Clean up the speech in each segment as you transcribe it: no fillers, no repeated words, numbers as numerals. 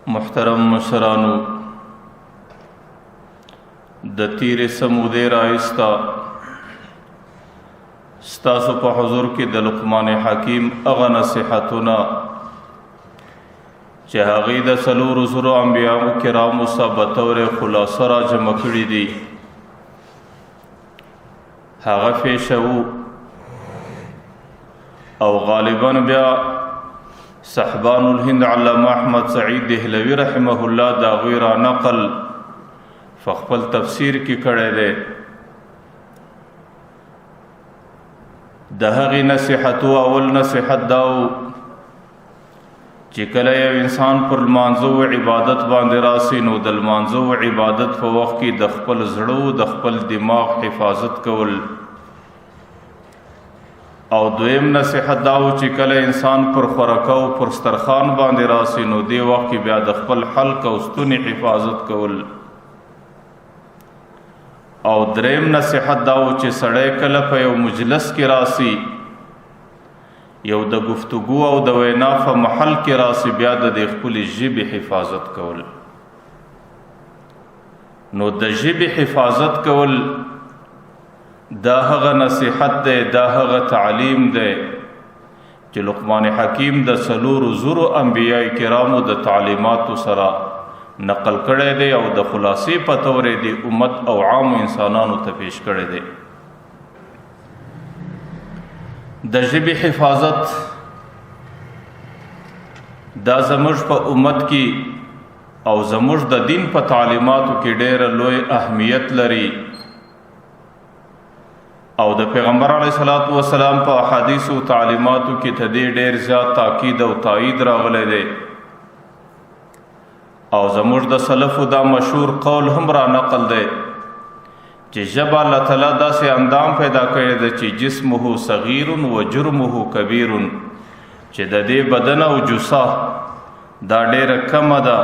محترم مشرانو د تیر سمودی رایستا ستاسو په حضور کې د لقمان حکیم اغه نصیحتونه چې هغه د څلور زرو انبیاء کرامو سره بطور خلاصه را جمع کړي دي هغه پیښو او غالبا بیا صحبان الهند علامه احمد سعید دهلوی رحمه الله دا غیر نقل فخپل تفسیر کې کړی دی د هغې نصیحتو اول نصیحت داو چې کله یو انسان پر لمانځه و عبادت باندې راسي نو د لمانځه و عبادت په وخت کې د خپل زړه د خپل دماغ حفاظت کول او دویم نصیحت داو چې کله انسان پر خوراکو پر سترخان باندې راسي نو دی وخت کې بیا د خپل حلق او ستوني حفاظت کول او دریم نصیحت داو چې سړی کله په یو مجلس کې راسي یو د گفتگو او د وینا په محل کې راسي بیا د خپل ژبې حفاظت کول نو د ژبې حفاظت کول دا هغه نصیحت دی دا هغه تعلیم دی چې لقمان حکیم د څلورو زرو انبیاء کرامو د تعلیماتو سره نقل کړی دی او د خلاصې په تور دی امت او عام انسانانو ته پیش کړی دی د ژبې حفاظت دا زموږ په امت کې او زموږ د دین په تعلیماتو کې ډېر لوی اهمیت لري او د پیغمبر علیه الصلاۃ والسلام په احادیث او تعلیماتو کې ته ډېر زیات تاکید او تایید راغلی دی او زموږ د سلفو دا مشهور قول هم را نقل دی چې ژبه الله تعالی داسې اندام پیدا کړی دی چې جسمه صغیر و جرمه کبیر چې د دې بدن او جسه دا ډېره کمه ده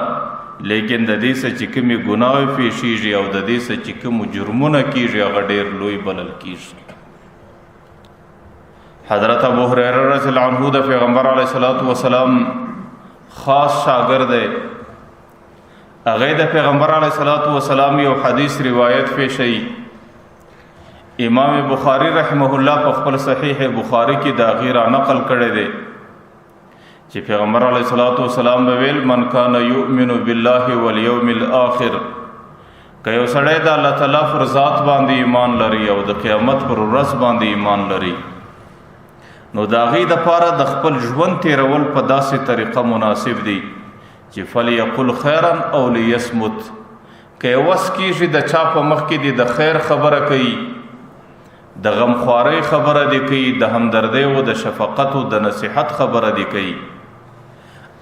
لیکن د دې څه چې کومې ګناوې پیښیږي او د دې څه چې کوم جرمونه کیږي هغه ډېر لوی بلل کیږي حضرت ابو هريره رضی الله عنه د پیغمبر علیه الصلاۃ والسلام خاص شاګرد دی هغه د پیغمبر علیه الصلاۃ والسلام یو حدیث روایت پیښی امام بخاری رحمه الله په خپل صحیح بخاری کې دا غیر نقل کړی دی چې پیغمبر علیه الصلاۃ والسلام ویل من کان یؤمن بالله والیوم الاخر که یو سړی د الله تعالی پر ذات باندې ایمان لري او د قیامت پر ورځ باندې ایمان لري نو دا غي د پاره د خپل ژوند تیرول په داسې طریقه مناسب دی چې فلیقل خیرا او لیصمت که وس کیږي د چا په مخ کې دی د خیر خبره کوي د غمخوارۍ خبره دی کوي د همدردۍ او د شفقت او د نصیحت خبره دی کوي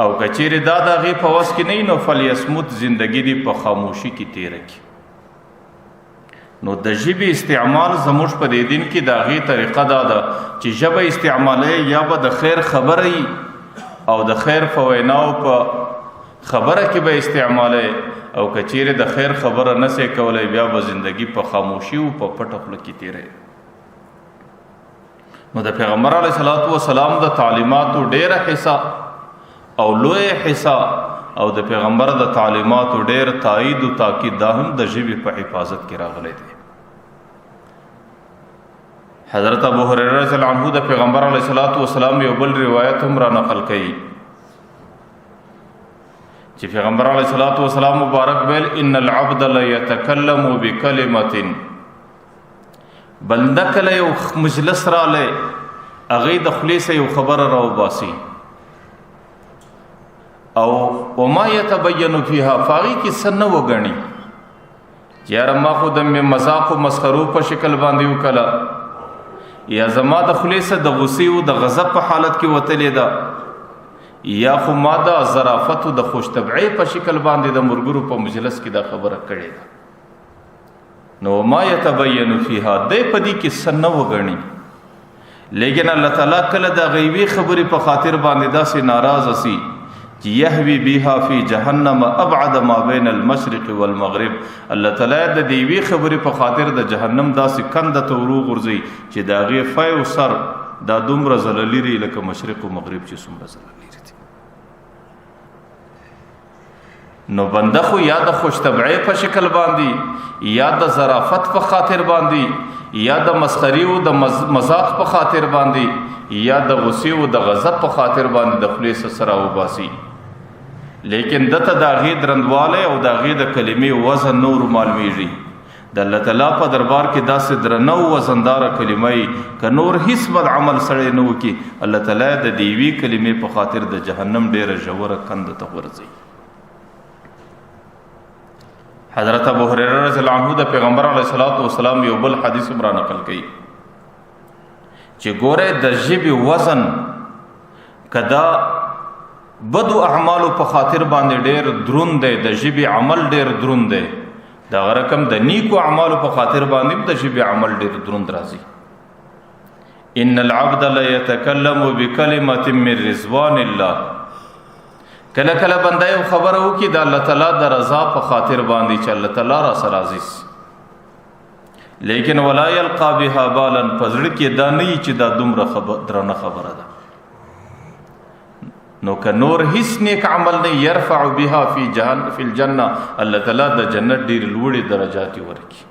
او کچېرې دا د هغې په وس کې نه نو فلیصمت زندگی دی په خاموشي کې تیره کړي نو د ژبې استعمال زموږ په دې دین کې د هغې طریقه دا ده چې ژبه استعمالوي یا به د خیر خبره وي او د خیر په ویناو په خبره کې به استعمالوي او کچېرې د خیر خبره نسې کولی بیا به زندگی په خاموشي او په پټه خوله کې تیروي نو د پیغمبر علیه الصلاۃ والسلام د تعلیماتو ډېره حصه او لوی حصه او د پیغمبر د تعلیماتو ډېر تایید او تاکید دا هم د ژبې په حفاظت کې راغلی دی حضرت ابو هريره رضی الله عنه د پیغمبر علیه الصلاۃ والسلام یو بل روایت هم را نقل کړي چې پیغمبر علیه الصلاۃ والسلام مبارک ویل ان العبد لا يتكلم بكلمه بنده کله یو مجلس رالی هغې د خولې څخه یو خبره راوباسي او وما يتبين فيها فاغي کې څه نه وګڼي چې یاره ما خو د مذاق او مسخرو په شکل باندې وکړه یا زما د خولې څخه د غصې او د غضب په حالت کې وتلې ده یا خو ما د ظرافت او د خوش طبعۍ په شکل باندې د مرګرو په مجلس کې دا خبره کړې ده نو ما يتبين فيها دې په دې کې څه نه وګڼي لیکن الله تعالی کله د غیبی خبرې په خاطر باندې داسې ناراض شي چې يهوي بها في جهنم ابعد ما بين المشرق والمغرب الله تعالی د دې وی خبرې په خاطر د جهنم داسې کنده ته ورو غورځي چې دا غي فای او سر دا دومره زللیری لکه مشرق او مغرب چې څومره زللیری دي نو بنده خو یا د خوش طبعی په شکل باندې، یا د ظرافت په خاطر باندې، یا د مسخري او د مزاق په خاطر باندې، یا د غصې او د غضب په خاطر باندې د خپل سره وباسي، لیکن دته د هغې درندوالی او د هغې د کلمې وزن نور معلومیږي. د الله تعالی په دربار کې داسې درنه او وزنداره کلمه که نور هیڅ بد عمل سړی نه وکړي، الله تعالی د دې یوې کلمې په خاطر د جهنم ډېره ژوره کنده ته غورځوي. حضرت ابو هريره رضی الله عنه د پیغمبر علیه الصلاۃ والسلام یو بل حدیث را نقل کړي چې ګوره د ژبې وزن کدا بدو اعمالو په خاطر باندې ډېر دروند دی، د ژبې عمل ډېر دروند دی، دا رقم د نیکو اعمالو په خاطر باندې د ژبې عمل ډېر دروند راځي. ان العبد لا يتكلم بكلمه من رضوان الله، کله کله بنده یو خبره وکړي د الله تعالی د رضا په خاطر باندې چې الله تعالی را سره راضي سي، لیکن ولا يلقى بها بالا، پزړه کې دا نه چې دا دومره درنه خبره ده. نو که نور هیڅ نیک عمل نه يرفع بها فی الجنه، الله تعالی د جنت ډیر لوړې درجات ورکړي.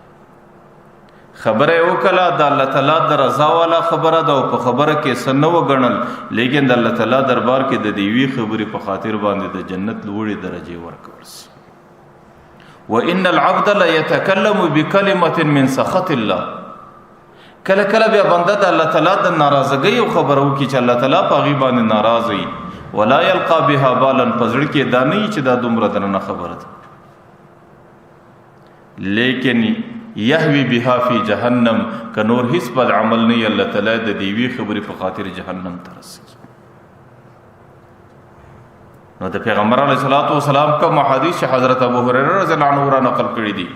خبره وکړه د الله تعالی د رضا والا خبره ده او په خبره کې څه نه وګڼل، لیکن د الله تعالی دربار کې د دیوی خبرې په خاطر باندې د جنت لوړې درجې ورکړي. وان العبد لا يتكلم بكلمه من سخط الله، کله کله بیا بنده د الله تعالی د ناراضګۍ او خبره وکړي چې الله تعالی په هغې باندې ناراض وي، ولا يلقى بها بالا، پزړه کې دا نه چې دا دومره درنه خبره ده، لیکن یهوی بها فی جهنم، که نور هیڅ بد عمل نه الله تعالی د دیوی خبرې په خاطر جهنم ته رسوي. نو د پیغمبر علیه الصلاۃ والسلام کوم حدیث حضرت ابو هريره رضی الله عنه را نقل کړی دي،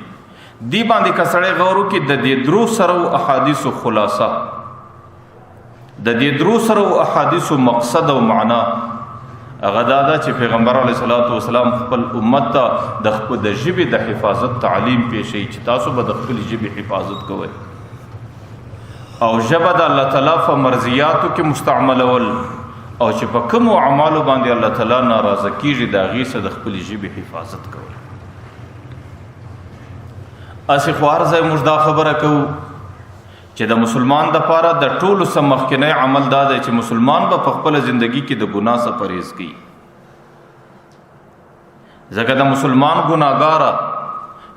دی باندې کسړې غورو کې د دې درو سره احادیث خلاصه، د دې درو سره احادیث مقصد او معنا هغه دا ده چې پیغمبر علیه الصلاۃ والسلام خپل امت ته د ژبې د حفاظت تعلیم پیښوي چې تاسو به د خپل ژبې حفاظت کوئ او ژبه د الله تعالی په مرضیاتو کې مستعملول، او چې په کومو اعمالو باندې الله تعالی ناراضه کیږي د هغې څخه د خپل ژبې حفاظت کول. اسې خو هر ځای موږ دا خبره کوو چې د مسلمان د پاره د ټولو څخه مخکینی عمل دا دی چې مسلمان به په خپله زندگی کې د ګناه څخه پرهیز کوي، ځکه د مسلمان ګناهګاره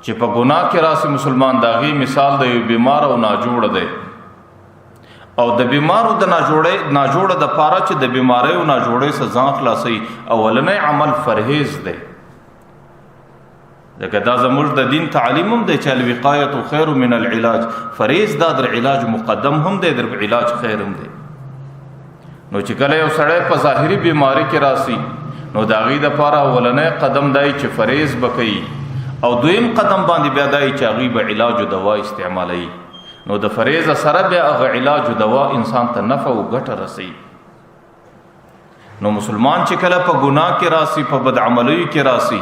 چې په ګناه کې راسي مسلمان د هغې مثال د یو بیمار او ناجوړه دی، او د بیمارو د ناجوړه د پاره چې د بیماری او ناجوړې څخه ځان خلاصوي اولنی عمل پرهیز دی، ځکه دا زموږ د دین تعلیم هم دی چې الوقایة خیر من العلاج، فریض دا در علاج مقدم هم دی، در علاج خیر هم دی. نو چې کله یو سړی په ظاهري بیماری کې راسي نو د هغې دپاره اولنی قدم دی چې فریض به کوي، او دویم قدم باندې بیا دی چې هغوی به علاج و دوا استعمالوي. نو د فریض سره بیا هغه علاج و دوا انسان ته نفع او ګټه رسوي. نو مسلمان چې کله په ګناه کې راسي، په بدعملیو کې راسي،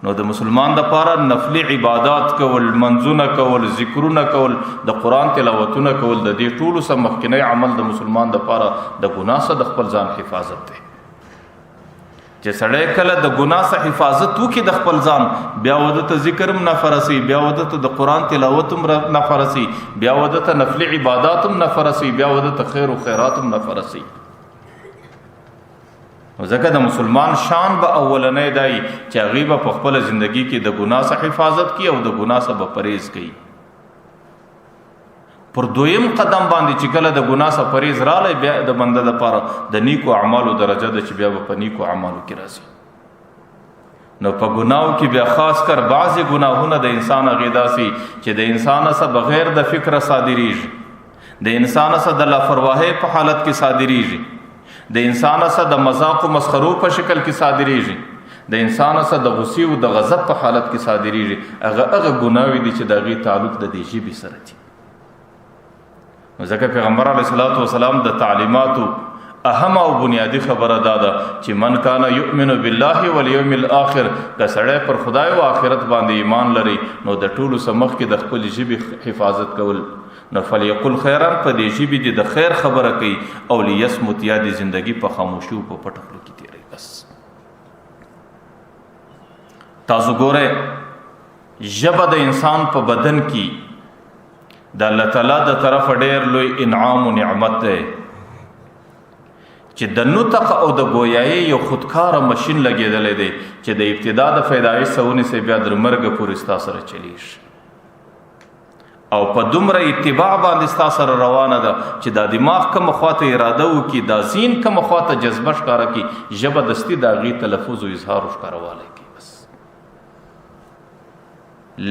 نو د مسلمان د پاره نفلی عبادات کول، منځونه کول، ذکرونه کول، د قرآن تلاوتونه کول، د دې ټولو څخه مخکینی عمل د مسلمان د پاره د ګناه څخه د خپل ځان حفاظت دی. چې سړی کله د ګناه څخه حفاظت وکړي د خپل ځان، بیا وده ته ذکر هم نفع رسوي، بیا وده ته د قرآن تلاوت هم نفع رسوي، بیا وده ته نفلی عبادات هم نفع رسوي، بیا وده ته خیر و خیرات هم نفع رسوي. ځکه د مسلمان شان به اولنی دی چې هغوی به په خپله زندګي کې د ګناه څخه حفاظت کوي او د ګناه څخه به پرهیز کوي. پر دویم قدم باندې چې کله د ګناه څخه پرهیز رالی، بیا د بنده دپاره د نیکو اعمالو درجه ده چې بیا به په نیکو اعمالو کې راځي. نو په ګناهو کې بیا خاص کر بعضې ګناهونه د انسان هغې داسې چې د انسان څخه بغیر د فکره صادریږي، د انسان څخه د لاپرواهۍ په حالت کې صادریږي، د انسان څخه د مذاق و مسخرو په شکل کې صادریږي، د انسان څخه د غصې او د غضب په حالت کې صادریږي. هغه ګناوې دي چې د هغې تعلق د دې ژبې سره دي. ځکه پیغمبر علیه الصلاۃ والسلام د تعلیماتو اهم او بنیادی خبره دا ده چې من کان یؤمن بالله والیوم الاخر، که سړی پر خدای او آخرت باندې ایمان لري نو د ټولو څخه مخکې د خپل ژبې حفاظت کول، نو فلیقل خیرا، په دې ژبې دې د خیر خبره کوي، او لیصمت، یا د زندگی په خاموشي او په پټه خوله کې تېروي. بس تاسو ګوره ژبه د انسان په بدن کې د الله تعالی د طرف ډېر لوی انعام او نعمت دی چې د نطق او د گویایي یو خودکاره ماشین لګېدلی دی چې د ابتدا د پیدایش سونی سے بیا در مرګ پورې ستا سره چلیږي او په دومره اتباع باندې ستا سره روانه ده چې دا دماغ کومه خواته اراده وکړي دا ذهن کومه خواته جذبه ښکاره کړي ژبه دستي د هغې تلفظ او اظهار او ښکاروالی کوي بس.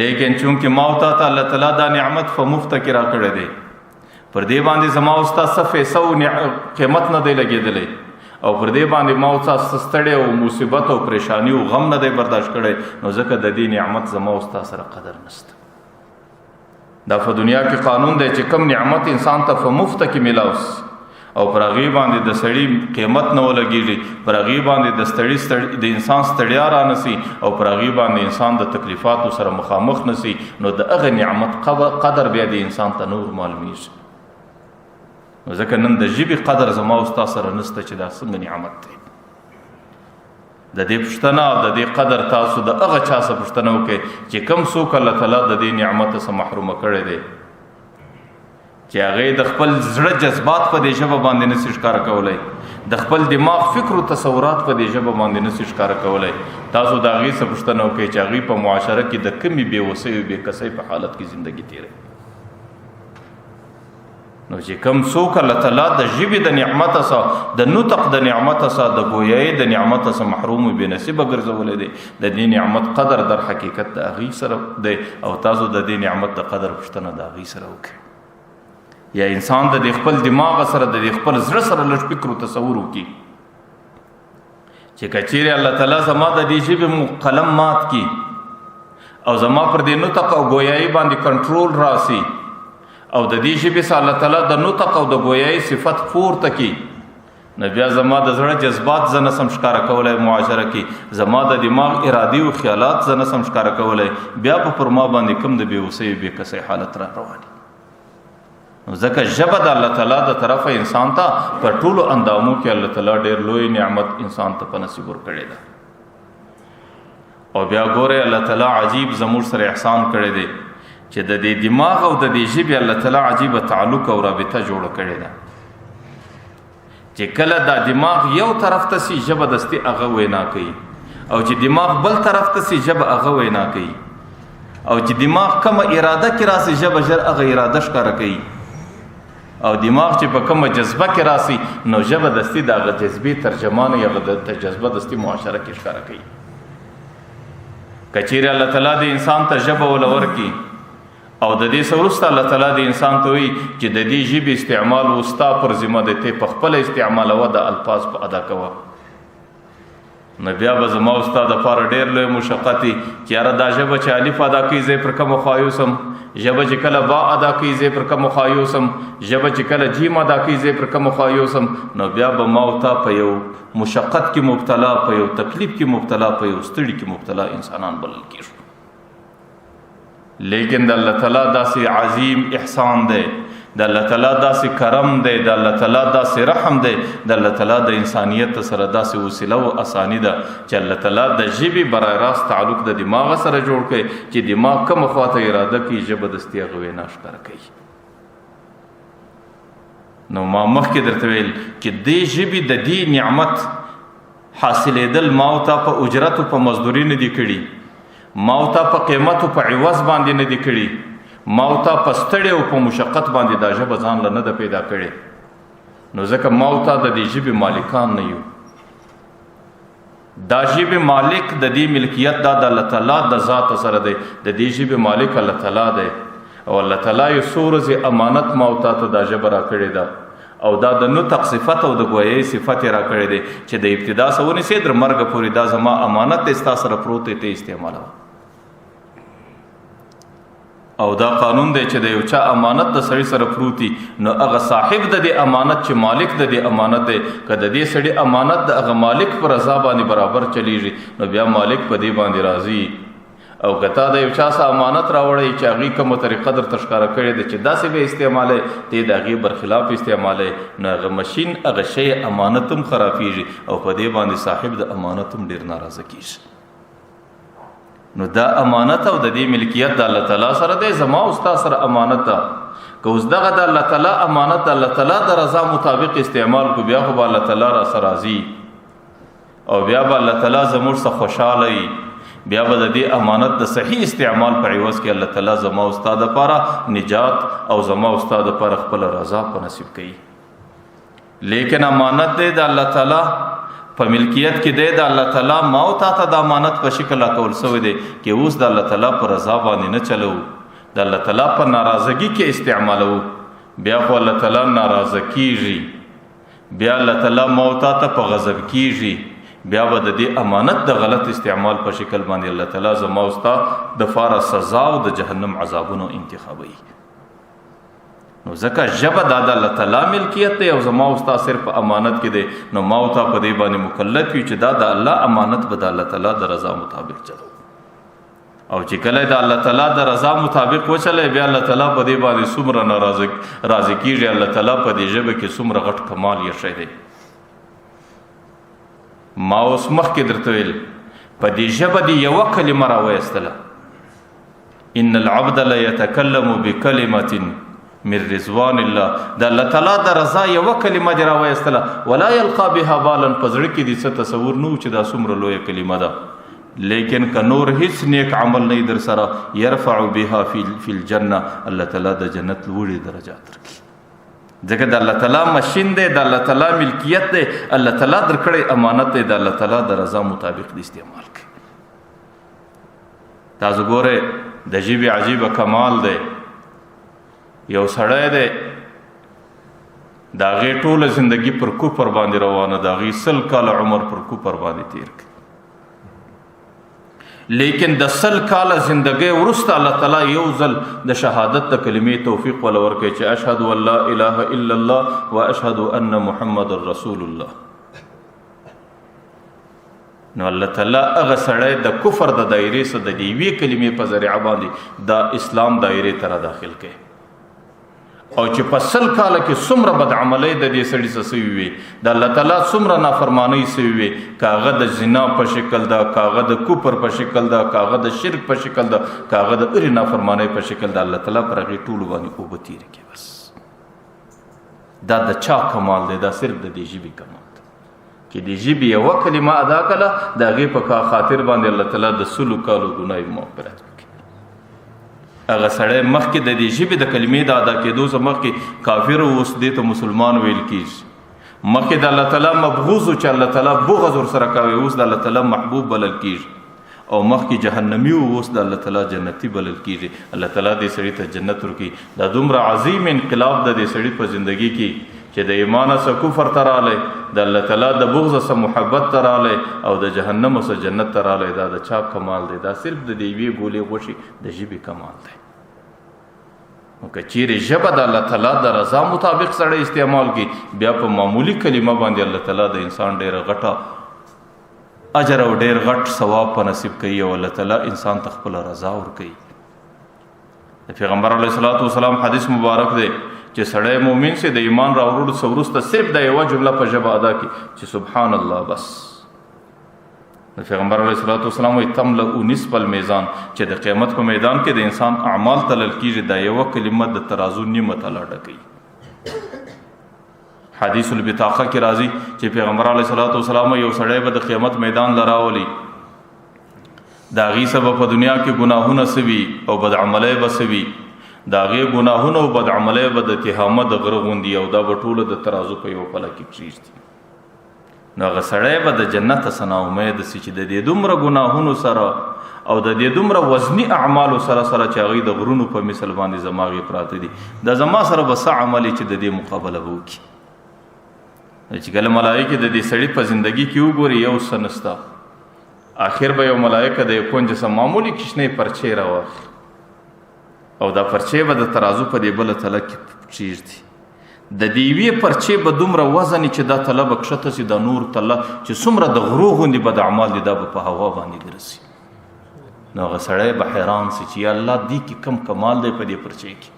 لیکن چونکې ما او تا ته الله تعالی دا نعمت په مفته کې راکړی دی پر دې باندې زما او ستا څه پیسه او قیمت نه دی لګېدلی او پر دې باندې ما او تا څه ستړی او مصیبت او پریشاني او غم نه دی برداشت کړی نو ځکه د دې نعمت زما او ستا سره قدر نشته. دا په دنیا کې قانون دی چې کم نعمت انسان ته په مفته کې میلاوس او پر هغې باندې د سړي قیمت نه ولګېږي پر هغې باندې د انسان ستړیا رانسي او پر هغې باندې انسان د تکلیفاتو سره مخامخ نسي نو د هغه نعمت قدر بیا د انسان ته نور معلومیږي. نو ځکه نن د ژبې قدر زما او ستا سره نسته چې دا څنګه نعمت دی. د دې پوښتنه د دې قدر تاسو د هغه چا څخه پوښتنه وکړئ چې کوم څوک الله تعالی د دې نعمت څخه محرومه کړی دی چې هغې د خپل زړه جذبات په دې ژبه باندې نسي ښکاره کولی د خپل دماغ فکر او تصورات په دې ژبه باندې نسي ښکاره کولی تاسو د هغې څخه پوښتنه وکړئ چې هغې په معاشره کې د کمې بېوسۍ او بېکسۍ په حالت کې زندګي تېروي. نو چې کم څوک الله تعالی د ژبې د نعمت څخه د نطق د نعمت څخه د گویایي د نعمت څخه محروم او بې نصیبه ګرځولی دی د دې نعمت قدر در حقیقت د هغې سره دی او تاسو د دې نعمت د قدر پوښتنه د هغې سره وکړئ. یا انسان د دې خپل دماغ سره د دې خپل زړه سره لږ فکر او تصور وکړي چې که چیرې الله تعالی زما د دې ژبې قلم مات کړي او زما پر دې نطق او گویایي باندې کنټرول راسي او د دې ژبې سره الله تعالی د نطق او د گویایي صفت پورته کړي نو بیا زما د زړه جذبات زه نسم ښکاره کولی معاشره کې زما د دماغ ارادي او خیالات زه نسم ښکاره کولی بیا به پر ما باندې کوم د بېوسۍ او بېکسۍ حالت را رواني. نو ځکه ژبه د الله تعالی د طرفه انسان ته په ټولو اندامو کې الله تعالی ډېر لوی نعمت انسان ته په نصیب ورکړی ده. او بیا ګورئ الله تعالی عجیب زموږ سره احسان کړی دی چې د دې دماغ او د دې ژبې الله تعالی عجیبه تعلق او رابطه جوړه کړې ده چې کله دا دماغ یو طرف ته سي ژبه دستي هغه وینا کوي او چې دماغ بل طرف ته سي ژبه هغه وینا کوي او چې دماغ کومه اراده کې راسي ژبه ژر هغه اراده ښکاره کوي او دماغ چې په کومه جذبه کې راسي نو ژبه دستي د هغه جذبې ترجمان یا د جذبه دستي معاشره کې ښکاره کوي. که چیرې الله تعالی د انسان ته ژبه ولورکړي او د دې څه وروسته الله تعالی د انسان ته وایي چې د دې ژبې استعمال ستا پر ذمه دی ته په خپله استعمالوه د الفاظ په ادا کوه نو بیا به زما او ستا دپاره ډېر لوی مشقت وي چې یاره دا ژبه چې الف ادا کوي زه پر کومه خوا یوسم ژبه چې کله با ادا کوي زه پر کومه خوا یوسم ژبه چې کله جیم ادا کوي زه پر کومه خوا یوسم نو بیا به ما او تا په یو مشقت کې مبتلا په یو تکلیف کې مبتلا په یو ستړي کې مبتلا انسانان بلل کېږو. لیکن د الله تعالی داسې عظیم احسان دی د الله تعالی داسې کرم دی د الله تعالی داسې رحم دی د الله تعالی د انسانیت سره داسې وسیله او اسانی ده چې الله تعالی د ژبې برای راست تعلق د دماغ سره جوړ کړي چې دماغ کومه خواته اراده کوي ژبه دستي هغه وینا ښکاره کوي. نو ما مخکې درته ویل چې دې ژبې د دې نعمت حاصلېدل ما او تا په اجرت او په مزدوري نه دي کړي ما او تا په قیمت او په عوض باندې نه دي کړي ما او تا په ستړې او په مشقت باندې دا ژبه ځان له نه ده پیدا کړې نو ځکه ما او تا د دې ژبې مالکان نه یو دا ژبې مالک د دې ملکیت دا د الله تعالی د ذات سره دی د دې ژبې مالک الله تعالی دی او الله تعالی یو څو ورځې امانت ما او تا ته دا ژبه راکړې ده او دا د نطق صفت او د گویایي صفت یې راکړی دی چې د ابتدا څخه ونیسې تر مرګه پورې دا زما امانت دی ستا سره پروت دی ته استعمالوه او دا قانون دی چې د یو چا امانت د سړي سره پروتي نو هغه صاحب د دې امانت چې مالک د دې امانت دی که د دې سړي امانت د هغه مالک پر رضا باندې برابر چلیږي نو بیا مالک په دې باندې راضي او که تا د یو چا څخه امانت راوړی چې هغې کومه طریقه درته ښکاره کړې ده چې داسې به استعمالی ته د هغې برخلاف استعمالی نو هغه مشین هغه شی امانت هم خرابېږي او په دې باندې صاحب د امانت هم ډېر ناراضه کېږي. نو دا امانت او د دې ملکیت د الله تعالی سره دی، زما او ستا سره امانت ده. که اوس دغه د الله تعالی امانت د الله تعالی د رضا مطابق استعمال کو، بیا خو به الله تعالی را سره راضي او بیا به الله تعالی زموږ څخه خوشحاله وي، بیا به د دې امانت د صحیح استعمال په عوض کې الله تعالی زما او ستا دپاره نجات او زما او ستا دپاره خپله رضا په نصیب کوي. لیکن امانت دی د الله تعالی په ملکیت کې دی د الله تعالی، ما او تا ته د امانت په شکل راکول سوی دی چې اوس د الله تعالی په رضا باندې نه چلو، د الله تعالی په ناراضگی کې استعمالو، بیا خو الله تعالی ناراضه کیږي، بیا الله تعالی ما او تا ته په غضب کیږي، بیا به د دې امانت د غلط استعمال په شکل باندې الله تعالی زما او ستا د فاره سزا او د جهنم عذابونو انتخابوي. نو ځکه ژبه دا د الله تعالی ملکیت دی او زما او ستا صرف امانت کې دی، نو ما او تا په دې باندې مکلف یو چې دا د الله امانت به د الله تعالی د رضا مطابق چلو، او چې کله د الله تعالی د رضا مطابق وچلې بیا الله تعالی په دې باندې څومره راضي کیږي، الله تعالی په دې ژبه کې څومره غټ کمال یې شی دی. ما اوس مخکې درته ویل په دې ژبه دې یوه کلمه راویستله، ان العبد لا يتکلم بکلمة من رضوان الله، د الله تعالی د رضا یوه کلمه دې راویستله، ولا یلقا بها بالا، په زړه کې دې څه تصور نه و چې دا څومره لویه کلمه ده، لیکن که نور هیڅ نیک عمل نه در سره یرفع بها فی الجنه، الله تعالی د جنت لوړې درجات درکړي. ځکه د الله تعالی مشین دی، د الله تعالی ملکیت دی، الله تعالی درکړی امانت دی، د الله تعالی د رضا مطابق دی استعمال کوي. تاسو ګورئ د ژبې عجیبه کمال دی، یو سړی دی د هغې ټوله زندگی پر کفر باندې روانه، د هغې 100 کاله عمر پر کفر باندې تیر کړي، لیکن د 100 کاله زندگی وروسته الله تعالی یو ځل د شهادت د کلمې توفیق ولا ورکړي چې اشهد ان لا اله الا الله واشهد ان محمد رسول الله. نو الله تعالی هغه سړی د کفر د دایرې څخه د یوې کلمې په ذریعه باندې د اسلام دایرې ته را داخل کړي، او چې په 100 کاله کې څومره بد عملی د دې سړي څه سوي وي، د الله تعالی څومره نافرمانی سوي وي، که هغه د زنا په شکل ده، که هغه د کفر په شکل ده، که هغه د شرک په شکل ده، که هغه د هرې نافرمانی په شکل ده، الله تعالی پر هغې ټولو باندې اوبه تېرې کړي. بس دا د چا کمال دی؟ دا صرف د دې ژبې کمال دی چې د ژبې یوه کلمه ادا کړه، د هغې په خاطر باندې الله تعالی د 100 کالو ګناه مغفرت کړي. هغه سړی مخکې د دې ژبې د کلمې د ادا کېدو څخه مخکې کافر و، اوس دې ته مسلمان ویل کېږي. مخکې د الله تعالی مبغوض و چې الله تعالی بغض ورسره کوي، اوس د الله تعالی محبوب بلل کېږي. او مخکې جهنمی و، اوس د الله تعالی جنتی بلل کېږي. الله تعالی دې سړي ته جنت ورکړي. دا دومره عظیم انقلاب د دې سړي په زندگی کې چې د ایمان څخه کفر ته رالی، د الله تعالی د بغض څخه محبت ته رالی، او د جهنم څخه جنت ته رالی. دا د چا کمال دی؟ دا صرف د دې یوې ګولې غوښې د ژبې کمال دی. نو که چیرې ژبه د الله تعالی د رضا مطابق سړی استعمال کی، بیا په معمولی کلمه باندې الله تعالی د انسان ډیره غټه اجر او ډیر غټ ثواب په نصیب کوي، او الله تعالی انسان ته خپل رضا ورکوي. د پیغمبر علیه الصلاۃ والسلام حدیث مبارک دی چې سړی مؤمن سي د ایمان راوړلو څخه وروسته صرف د یوه جمله په ژبه ادا کړي چې سبحان الله. بس د پیغمبر علیه الصلاۃ والسلام وایي تملأ نصف المیزان، چې د قیامت په میدان کې د انسان اعمال تلل کېږي، دا یوه کلمه د ترازو نیمه تله ډکوي. حدیث البطاقه کې راځي چې پیغمبر علیه الصلاۃ والسلام یو سړی به د قیامت میدان له راولي، د هغې سبب په دنیا کې ګناهونه سوي او بد عملی به سوي، د هغې ګناهونه او بد عملی به د تهامه د غره غوندي، او دا به ټوله د ترازو په یوه پله کې کېږدي. نو هغه سړی به د جنت څخه ناامید سي چې د دې دومره ګناهونو سره او د دې دومره وزني اعمالو سره چې هغوی د غرونو په مثل باندې زما هغې پراته دي، دا زما سره به څه عمل چې د دې مقابله به وکړي. چې کله ملایکې د دې سړي په زندګي کې وګوري یو څه نسته، آخر به یو ملایکه د یو کونج څخه معمولي کشنۍ پرچې راواخلي، او دا پرچې به د ترازو په دې بله تله کې کېږدي. د دې یوې پرچې به دومره وزن چې دا تله به کښته سي، دا نور تله چې څومره د غرو غوندې بد اعمال دي دا به په هوا باندې ګرځي. نو هغه سړی به حیران سي چې یا الله دې کې کم کمال دی په دې پرچې کې.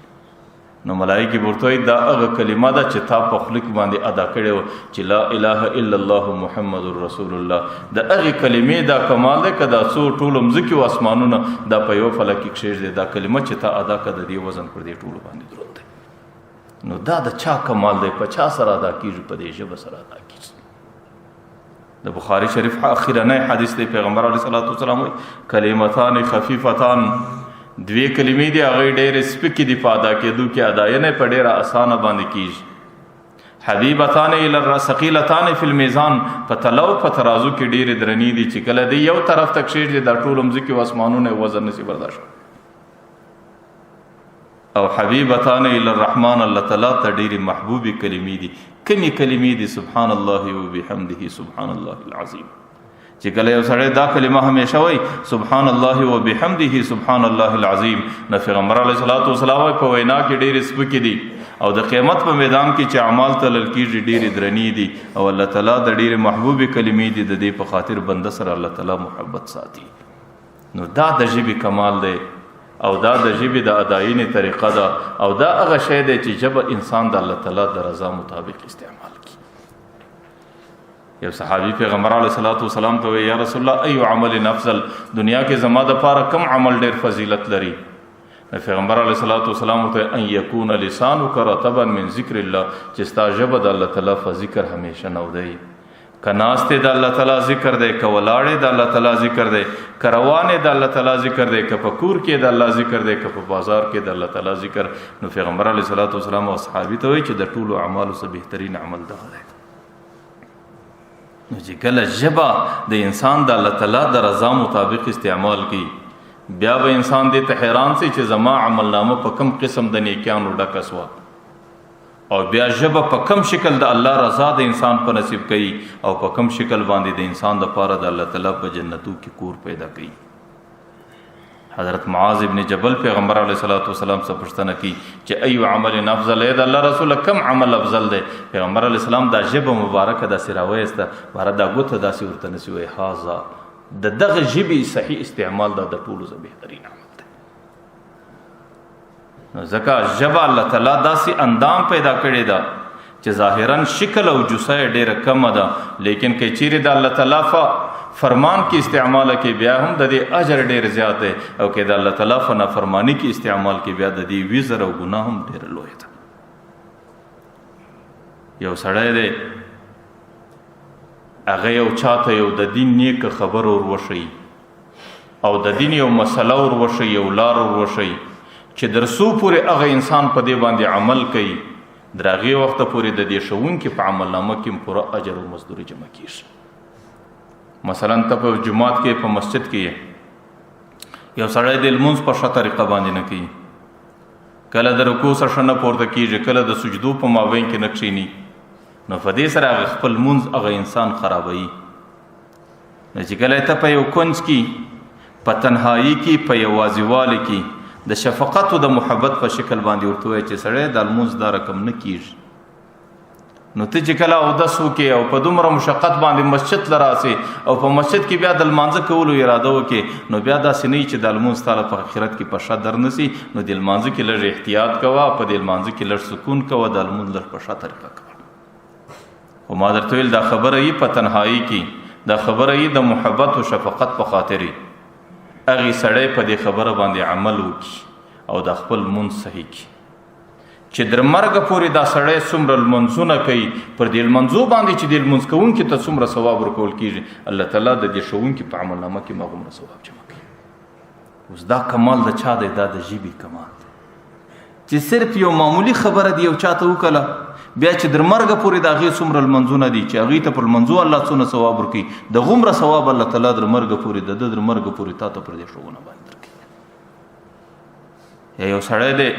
نو ملائکه ورته دا هغه کلمه ده چې تا په خلق باندې ادا کړې و چې لا اله الا الله محمد رسول الله. د هغه کلمې دا کمال ده کدا څو ټول مزکی او اسمانونه دا په یو فلک کې کښېږ دي. دا کلمه چې تا ادا کړه د دې وزن پر دې ټول باندې درود دی. نو دا د چا کمال دی؟ په چا سره ادا کیږي؟ په دې ژبه سره ادا کیږي. د بخاری شریف اخیرنی حدیث دی، پیغمبر علیه الصلاۃ والسلام وایي کلمتان خفیفتان، دوی کلمې دی هغه ډېرې سپکې دي، په ادا کېدو کې اداینه په ډېره اسانه باندې کیږي. حبیبتان الی الثقیلتان فی المیزان، په تلو په ترازو کې ډېرې درنې دي چې کله دی یو طرف تک کښېږدي دا ټول مځکې او اسمانونه وزن نشي برداشت. او حبیبتان الی الرحمن، الله تعالی ته ډېرې محبوبې کلمې دي. کمی کلمې دي؟ سبحان الله وبحمده سبحان الله العظیم. چې کله یو سړی دا کلمه همیشه وای سبحان الله وبحمده سبحان الله العظیم، نو پیغمبر علیه الصلاۃ والسلام په وینا کې ډېرې سپکې دي او د قیامت په میدان کې چې اعمال تلل کېږي ډېرې درنې دي او الله تعالی د ډېرې محبوبې کلمې دي، د دې په خاطر بنده سره الله تعالی محبت ساتي. نو دا د ژبې کمال دی او دا د ژبې د اداینې طریقه ده او دا هغه شی دی چې ژبه انسان د الله تعالی د رضا مطابق استعمال کړي. یو صحابي پیغمبر علیه الصلاۃ والسلام ته وی یا رسول الله ای عمل افضل، دنیا کې زما د پاره کم عمل ډیر فضیلت لري؟ پیغمبر علیه الصلاۃ والسلام ته ان یکون لسانک رطبا من ذکر الله، چې ستا ژبه د الله تعالی په ذکر همیشه نو دی. کناسته د الله تعالی ذکر دی، کولاړې د الله تعالی ذکر دی، کروانې د الله تعالی ذکر دی، کپکور کې د الله ذکر دی، کپ بازار کې د الله تعالی ذکر. نو پیغمبر علیه الصلاۃ والسلام او صحابي ته وی چې د ټولو اعمالو څخه بهترین عمل دغه دی. نو چې کله ژبه د انسان د الله تعالی د رضا مطابق استعمال کی، بیا به انسان دې ته حیران شي چې زما عمل نامه په کم قسم د نیکیانو ډکه سوه او بیا ژبه په کم شکل د الله رضا د انسان په نصیب کوي او په کم شکل باندې د انسان د پاره د الله تعالی په جنتو کې کور پیدا کوي. حضرت معاذ ابن جبل پیغمبر علیه الصلاۃ والسلام څخه پوښتنه کی چې ایو عمل افضل دی؟ د الله رسول کم عمل افضل دی؟ پیغمبر علیه السلام دا ژبه مبارکه داسې راوایسته، باره دا ګوته داسې ورته نسی وایي هذا د دغه ژبې صحیح استعمال دا د ټولو څخه بهترین عمل دی. نو ځکه ژبه الله تعالی داسې اندام پیدا کړې ده چې ظاهرا شکل او جسه ډېره کمه ده، لیکن که چیرې د الله تعالی فرمان کې استعمال کې بیا هم د دې اجر ډېر زیات دی او که د الله تعالی نافرمانی کې استعمال کې بیا د دې وزر او ګناه هم ډېر لوی ده. یو سړی دی هغه یو چاته یو د دین نیک خبر ورشي او د دین یو مسله ورشي، یو لار ورشي چې درسو پورې هغه انسان په دې باندې عمل کوي، درغه وخت پورې د دې شوونکي په عمل نامه کې پوره اجر او مزدوري جمع کیږي. مثلا ته په جمعات کې په مسجد کې یو سړی د لمونځ په ښه طریقه باندې نه کوي، کله د رکوع څخه نه پورته کیږي، کله د سجدو په مابین کې نه کښیني، نو په دې سره هغه خپل لمونځ هغه انسان خرابوي. نو چې کله ته په یو کونج کې په تنهایی کې په یوازیوالي کې د شفقت او د محبت په شکل باندې ورته وایي چې سړی د لمونځ دا رقم نه کیږي، نو ته چې کله اودس وکې او په دومره مشقت باندې مسجد ته راسې او په مسجد کې بیا د لمانځه کولو اراده وکې، نو بیا داسې نه وي چې د لمونځ تاله په آخرت کې په ښه در نسي. نو د لمانځه کې لږ احتیاط کوه، په دې لمانځه کې لږ سکون کوه، د لمونځ لږ په ښه طریقه کوه. خو ما درته ویل دا خبره یې په تنهایی کې، دا خبره یې د محبت او شفقت په خاطرې هغې سړی په دې خبره باندې عمل وکړي او د خپل لمونځ صحیح کړي چې در مرګه پورې دا سړی څومره لمونځونه کوي، پر دې لمونځو باندې چې دې لمونځ کوونکي ته څومره ثواب ورکول کېږي، الله تعالی د دې ښوونکي په عمل نامه کې هغومره ثواب جمع کوي. اوس دا کمال د چا دی؟ دا د ژبې کمال دی چې صرف یو معمولی خبره دی یو چاته وکړه، بیا چې در مرګه پورې د هغې څومره لمونځونه دي چې هغې ته پر لمونځو الله څونه ثواب ورکوي، د غومره ثواب الله تعالی در مرګه پورې د ده در مرګه پورې تا ته پر دې ښوونه باندې درکوي. یا یو سړی دی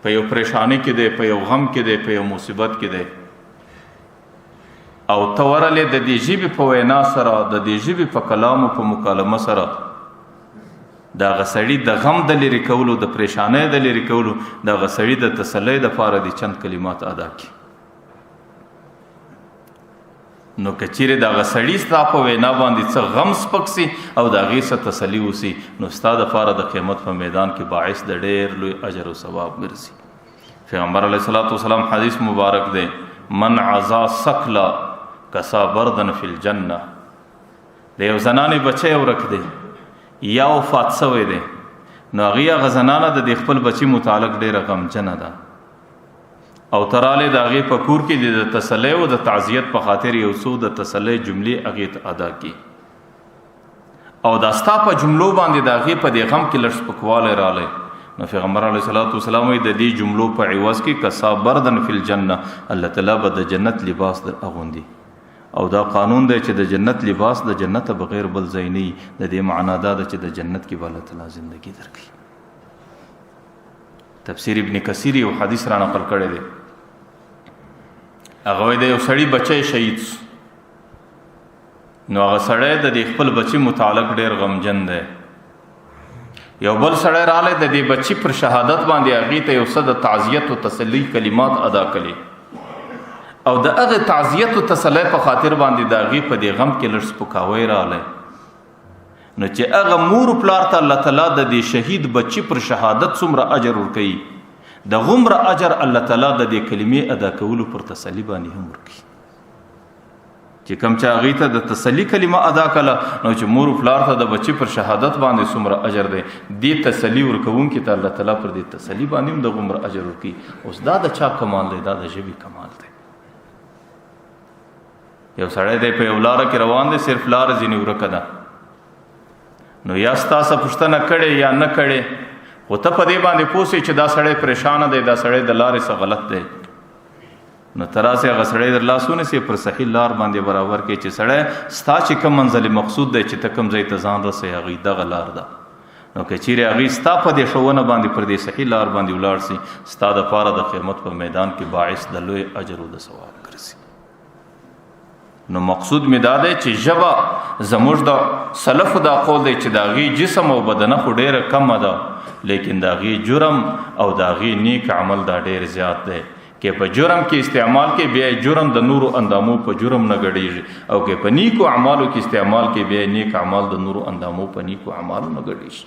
په یو پریشانی کې دی، په یو غم کې دی، په یو مصیبت کې دی او ته ورلې د دې ژبې په وینا سره، د دې ژبې په کلامو په مکالمه سره د هغه سړي د غم د لرې کولو، د پریشانۍ د لرې کولو، د هغه سړي د تسلی دپاره دې چند کلمات ادا کړي. نو که چیرې د هغه سړي ستا په وینا باندې څه غم سپک سي او د هغې څه تسلي وسي، نو ستا دپاره د قیامت په میدان کې باعث د ډېر لوی اجر او ثواب ګرځي. پیغمبر علیه الصلاۃ والسلام حدیث مبارک دی من عزا سکلا کسا بردن فی الجنه، د یو زنانې بچی ورک دی یا وفات شوی دی، نو هغې هغه زنانه د خپل بچي متعلق ډېره غمجنه ده او تراله د هغې په کور کې د تسلی او د تعزیت په خاطر یو څو د تسلی جملې هغې ته ادا کړي او دا ستا په جملو باندې د هغې په دې غم کې لږ سپکوالی رالی، نو پیغمبر علیه الصلاۃ والسلام وایي د دې جملو په عوض کې کسا بردن فی الجنه، الله تعالی به د جنت لباس در اغوندي او دا قانون دی چې د جنت لباس د جنت بغیر بل ځای نه وي. د دې معنا دا ده چې د جنت کې به الله تعالی زندگی درکړي. تفسیر ابن کثیر یو حدیث را نقل کړی دی، هغه وایي د یو سړي بچی شهید نو هغه سړی د دې خپل بچي متعلق ډېر غمجن دی، یو بل سړی رالی د دې بچي پر شهادت باندې هغې ته یو څه د تعزیت او تسلی کلمات ادا کړي او د هغې تعزیت او تسلی په خاطر باندې د هغې په دې غم کې لږ سپکاوی رالی، نو چې هغه مور پلار ته الله تعالی د دې شهید بچي پر شهادت څومره اجر ورکوي، د غومره اجر الله تعالی د دې کلمې ادا کولو پر تسلی باندې هم ورکوي. چې کوم چې هغې ته د تسلی کلمه ادا کړه، نو چې مور پلار ته د بچي پر شهادت باندې څومره اجر دی، دې تسلی ورکوونکي ته الله تعالی پر دې تسلی باندې هم د غومره اجر ورکوي. اوس دا د چا کمال دی؟ دا د ژبې کمال دی. یو سړی دی په یو لاره کې روان دی، صرف لاره ځینې ورکه ده، نو یا ستا څه پوښتنه کړې یا نه کړې، خو ته په دې باندې پوه سې چې دا سړی پریشانه دی، دا سړی د لارې څه غلط دی، نو ته راسې هغه سړی در لاس ونیسې په صحیح لار باندې برابر کړې چې سړی ستا چې کوم منزل مقصود دی چې ته کوم ځای ته ځان رسې هغې دغه لار ده، نو که چیرې هغې ستا په دې ښوونه باندې پر دې صحیح لار باندې ولاړ سي، ستا دپاره د قیامت په میدان کې باعث د لوی اجر او د ثواب ګرځي. نو مقصود می دا دی چې ژبه زموږ د سلفو دا قول دی چې د هغې جسم او بدنه خو ډېره کمه ده، لیکن د هغې جرم او د هغې نیک عمل دا ډېر زیات دی. که په جرم کې استعمال کې بیا جرم د نورو اندامو په جرم نه ګډېږي، او که په نیکو اعمالو کې استعمال کې بیا نیک اعمال د نورو اندامو په نیکو اعمالو نه ګډېږي.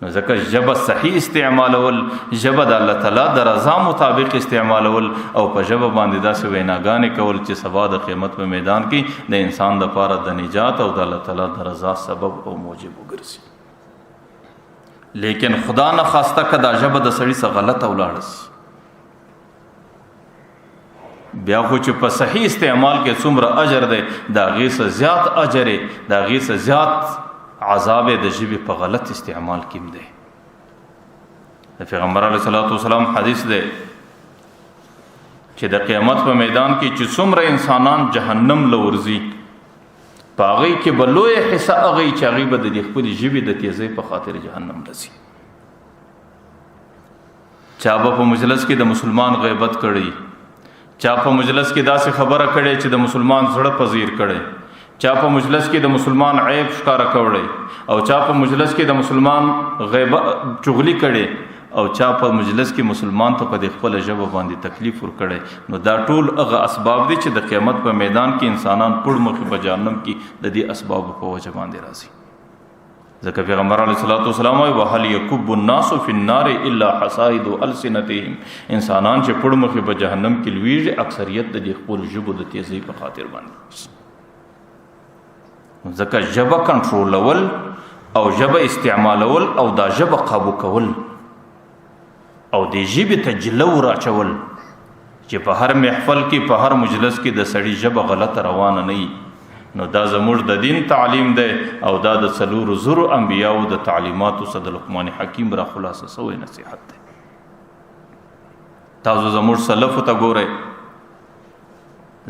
نو ځکه ژبه صحیح استعمالول، ژبه د الله تعالی د رضا مطابق استعمالول او په ژبه باندې داسې ویناګانې کول چې سبا د قیامت په میدان کې د انسان دپاره د نجات او د الله تعالی د رضا سبب او موجب وګرځي. لیکن خدا نه خواسته که دا ژبه د سړي څه غلطه ولاړه سي، بیا خو چې په صحیح استعمال کې څومره اجر دی، د هغې څه زیات اجر دی، د هغې څه زیات عذاب د ژبې په غلط استعمال کې دی. د پیغمبر علیه الصلاۃ والسلام حدیث دی چې د قیامت په میدان کې چې څومره انسانان جهنم له ورځي، په هغې کې به لویه حصه هغې چې هغې به د دې خپلې ژبې د تیزۍ په خاطر جهنم رسي. چا به په مجلس کې د مسلمان غیبت کړی، چا په مجلس کې داسې خبره کړې چې د مسلمان زړه پذیر کړی، چا په مجلس کې د مسلمان عیب ښکاره کولی، او چا په مجلس کې د مسلمان غیبت چغلي کړې، او چا په مجلس کې مسلمان ته په دې خپله ژبه باندې تکلیف ورکړی. نو دا ټول هغه اسباب دي چې د قیامت په میدان کې انسانان پړ مخې په جهنم کې د دې اسبابو په وجه باندې راځي. ځکه پیغمبر علیه الصلاۃ والسلام وایي وهل یکب الناس فی النار الا حصائد السنتهم، انسانان چې پړ مخې په جهنم کې لویږي اکثریت د دې خپلو ژبو د تیزۍ په خاطر باندې. ځکه ژبه کنټرولول او ژبه استعمالول او دا ژبه قابو کول او د ژبې ته جلو راچول چې په هر محفل کې په هر مجلس کې د سړي ژبه غلطه روانه نه وي، نو دا زموږ د دین تعلیم دی او دا د 400 انبیاو د تعلیماتو څخه د لقمان حکیم را خلاصه سوی نصیحت دی. تاسو زموږ سلفو ته ګورئ،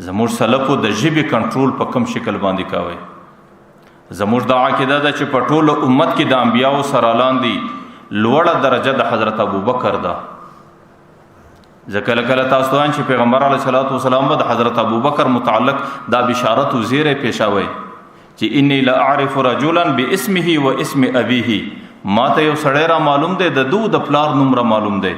زموږ سلفو د ژبې کنټرول په کم شکل باندې کوي. زموږ دا عقیده ده چې په ټول امت کې د انبیاو سره لاندې لوړه درجه د حضرت ابوبکر ده. ځکه کله تاسو ته چې پیغمبر علیه الصلاۃ والسلام به د حضرت ابوبکر متعلق دا بشارت و زیری پیښوي چې انی لا اعرف رجلا باسمه و اسم ابيه، ما ته یو سړی را معلوم دی د دو د پلار نوم را معلوم دی،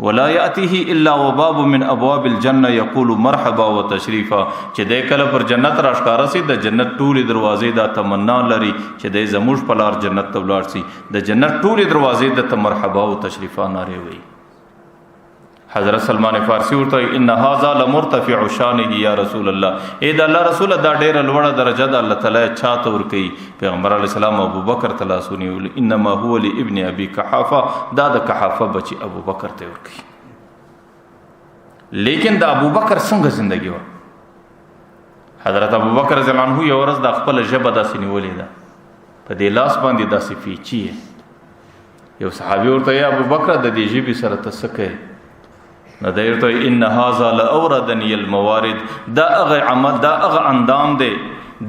ولا یاتیه الا وباب من ابواب الجنه یقول مرحبا وتشریفا، چې د کله پر جنت را ښکارا سي د جنت ټولې دروازې دا تمنا لري چې د زموږ په لار جنت ته ولاړ سي، د جنت ټولې دروازې د مرحبا او تشریفا ناره وي. حضرت سلمان فارسی ورته ان هذا لمرتفع شانه یا رسول الله، اے د الله رسول دا ډیره لوړه درجه د الله تعالی چاته ور کوي. پیغمبر علی السلام ابو بکر تعالی سونی ول انما هو لابن ابي قحافه، دا د قحافه بچي ابو بکر ته ور کوي. لیکن د ابو بکر څنګه زندگی و؟ حضرت ابو بکر رضی الله عنه یو ورځ د خپل ژبه داسې نیولې ده، په دې لاس باندې داسې پیچی. یو صحابي ورته یا ابو بکر د دې ژبې سره ته څه کوې؟ نو دی ورته ان هذا لاوردنی الموارد، دا هغه عمل، دا هغه اندام دی،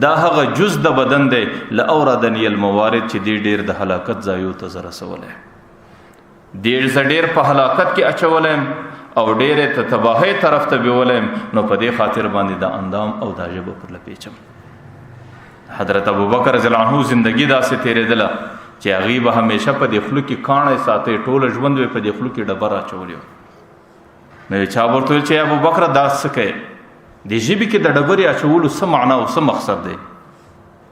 دا هغه جز د بدن دی، لاوردنی الموارد چې دی ډیر د هلاکت ځایو ته زه رسولی، ډیر په هلاکت کې اچولم او ډیر ته تباهی طرف ته بیولم. نو په دې خاطر باندې دا اندام او دا ژبه پر لپیچم. حضرت ابو بکر رضی الله عنه زندگی داسې تیرېدله چې هغې به همیشه په دې خولو کې کاڼی ساتي، ټوله ژوند به په دې خولو کې ډبر اچولی. نو چا ورته ویل چې ابو بکر دا څه کوې؟ دې ژبې کې د ډبرې اچولو څه معنا او څه مقصد دی؟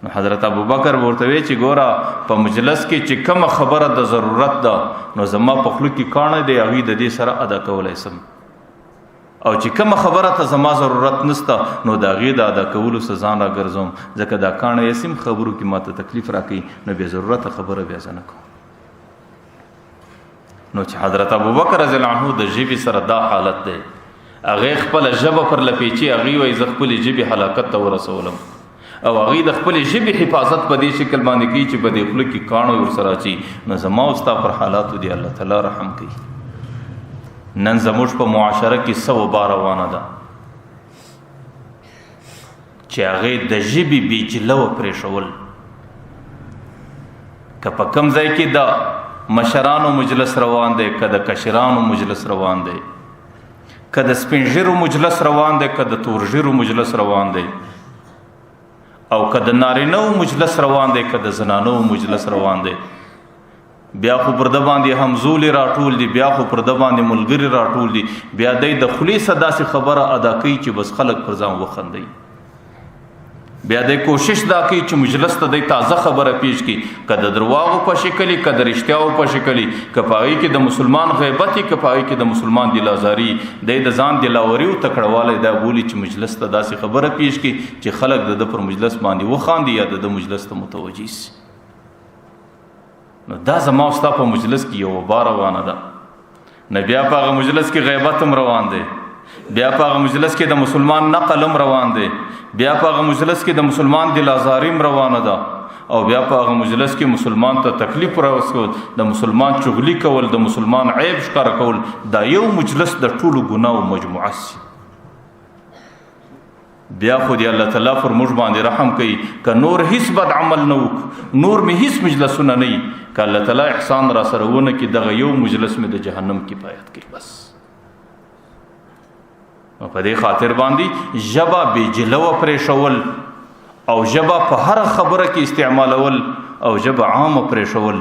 نو حضرت ابو بکر ورته وی چې ګوره په مجلس کې چې کومه خبره د ضرورت ده نو زما په خولو کې کاڼی دی، هغې د دې سره ادا کولی سم، او چې کومه خبره ته زما ضرورت نسته نو د هغې د ادا کولو څه ځان راګرځوم، ځکه دا کاڼی یې سم خبرو کې ماته تکلیف راکوي، نو بې ضرورته خبره بیا زه نه کوم. نو چې حضرت ابو بکر رضی الله عنه د ژبې سره دا حالت دی، هغې خپله ژبه پر لپیچي، هغې وایي زه خپلې ژبې هلاکت ته ورسولم، او هغې د خپلې ژبې حفاظت په دې شکل باندې کوي چې په دې خوله کې کاڼو ورسره اچي. نو زما او ستا پر حالاتو دی الله تعالی رحم کوي. نن زموږ په معاشره کې څه وبا روانه ده چې هغې د ژبې بیجله و پرېښول. که په کوم ځای کې د مشرانو مجلس روان دی، که د کشرانو مجلس روان دی، که د سپین ږیرو مجلس روان دی، که د تور ږیرو مجلس روان دی، او که د نارینهو مجلس روان دی، که د زنانو مجلس روان دی، بیا خو پر ده باندې همزولې راټول دي، بیا خو پر ده باندې ملګري راټول دي، بیا دی د خولې څه داسې خبره ادا کوي چې بس خلک پر ځان وخندوي. بیا دی کوشش دا کوي چې مجلس ته دی تازه خبره پیش کړي، که د درواغو په شکل وي، که د رښتیاو په شکل وي، که په هغې کې د مسلمان غیبت وي، که په هغې کې د مسلمان دلازاري، دی د ځان دلاوري او تکړهوالی دا بولي چې مجلس ته داسې خبره پیش کړي چې خلک د ده پر مجلس باندې وخاندي یا د ده مجلس ته متوجه سي. نو دا زما او ستا په مجلس کې یو وبا روانه ده. نه بیا په هغه مجلس کې غیبت هم روان دی، بیا په هغه مجلس کې د مسلمان نقل هم روان دی، بیا په هغه مجلس کې د مسلمان دلازاري هم روانه ده، او بیا په هغه مجلس کې مسلمان ته تکلیف راوستل، د مسلمان چغلي کول، د مسلمان عیب ښکاره کول، دا یو مجلس د ټولو ګناو مجموعه سي. بیا خو دی الله تعالی پر موږ باندې رحم کوي، که نور هیڅ بد عمل نه وکړو، نور مې هیڅ مجلسونه نه وي، که الله تعالی احسان را سره ونه کړي، دغه یو مجلس مې د جهنم کفایت کوي بس. په دې خاطر باندې ژبه بیجله و پرېښول، او ژبه په هر خبره کې استعمالول، او ژبه عامه پرېښول،